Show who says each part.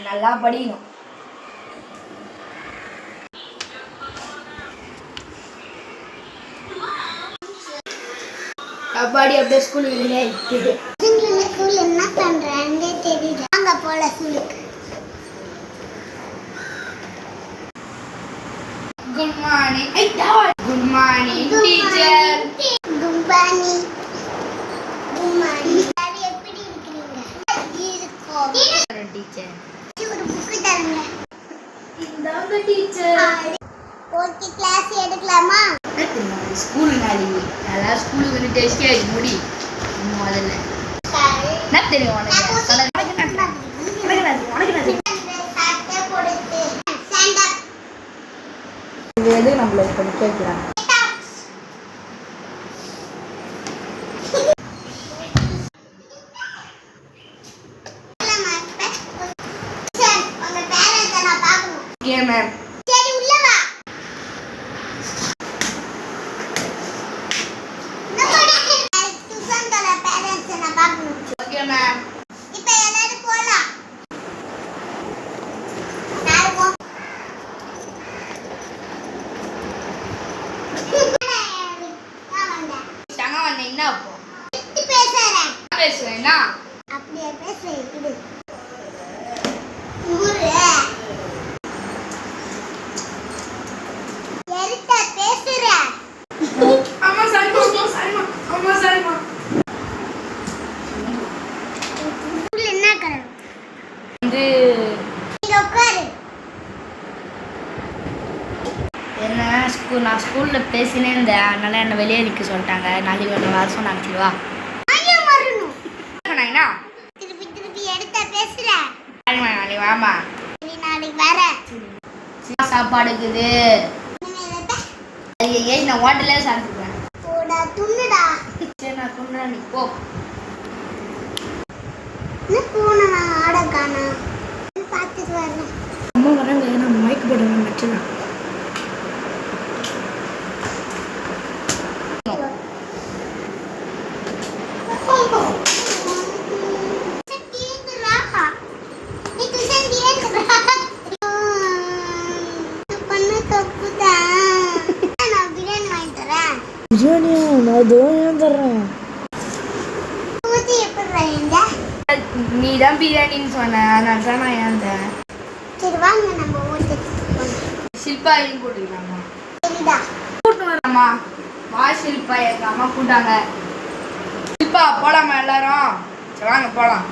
Speaker 1: நல்லா படிக்கணும். கபாடி அப்படியே ஸ்கூலுக்கு
Speaker 2: ஸ்கூல் என்ன பண்றாங்க தெரியல. அங்க போல ஸ்கூலுக்கு.
Speaker 1: Good morning. Good morning teacher.
Speaker 2: Good morning. Good morning. Sorry எப்படி இருக்கீங்க? இருக்கோம்.
Speaker 1: டீச்சர்
Speaker 2: ஒரு புக் தரங்க.
Speaker 1: இந்தாங்க டீச்சர்.
Speaker 2: ஓகே கிளாஸ் எடுக்கலாமா?
Speaker 1: ஸ்கூல் நாளைக்கு நல்லா ஸ்கூலுக்கு வந்து டெஸ்ட் ஆகி முடி முதல்ல என்ன தெரியும் எது நம்மள இப்ப கேட்கிறாங்க. மேம்
Speaker 2: சரி உள்ள வா.
Speaker 1: Okay ma'am.
Speaker 2: இப்போ எல்லாரும் போலாம்.
Speaker 1: என்ன அப்போ
Speaker 2: பேசுறேன்
Speaker 1: பேசுறேன்னா
Speaker 2: அப்படியே பேசுறேன்.
Speaker 1: அம்மா சரிமா சரிமா அம்மா சரிமா
Speaker 2: என்ன கரணும்
Speaker 1: வந்து
Speaker 2: உட்காரு.
Speaker 1: என்ன நான் ஸ்கூலில் பேசினே இருந்தேன், அதனால என்னை வெளியே நிற்க சொல்லிட்டாங்க. நாளைக்கு ஒன்று வர சொன்னாங்க. சரிவா சொன்னாங்கன்னா
Speaker 2: திருப்பி திருப்பி எடுத்த பேசுறேன்.
Speaker 1: சரிம்மா நாளைக்கு வாமா.
Speaker 2: நாளைக்கு வர
Speaker 1: சாப்பாடு இருக்குது. நான் ஹோட்டலே சாப்பிட்டுப்பேன்.
Speaker 2: போடா துண்ணுடா.
Speaker 1: சரி நான் துண்ணுறேன், நீ போ.
Speaker 2: என்ன போன ஆட காணா பார்த்துட்டு வரேன்.
Speaker 1: அம்மா வராங்க, நான் மைக் போடுவேன் வச்சுதான். பிரியாணியா? நான் தோனியும் தர்றேன். நீ தான் பிரியாணின்னு சொன்ன, அதனால தான் நான் ஏந்தேன்.
Speaker 2: சரி வாங்க நம்ம ஊருக்கு.
Speaker 1: ஷில்பா எங்க கூட்டிக்கலாமா?
Speaker 2: சரிடா
Speaker 1: கூட்டு வரலாமா? வா ஷில்பா, எங்க அம்மா கூட்டாங்க. ஷில்பா போலாமா எல்லாரும்? சரி வாங்க போலாம்.